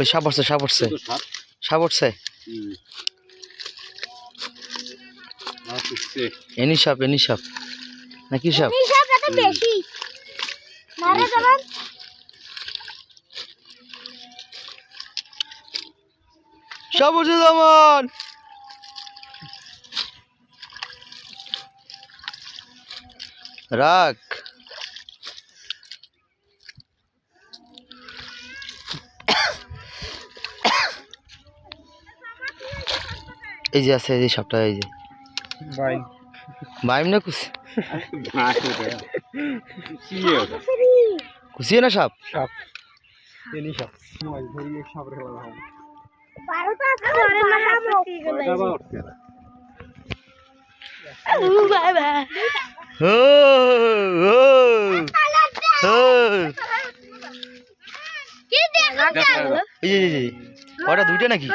ওই সাপ উঠছে, সাপ উঠছে, সাপ উঠছে। এনি সাপ, এনি সাপ নাকি সাপ? সাপ উঠছে যেমন। রাখ। এই যে আছে, এই যে সাপটা, এই যে বাইম না কুছি, কুছিয়ে না সাপ। সাপ এনি সাপ মাছ ধরি সাপরে খেলা হয়। ওটা দুইটা নাকি?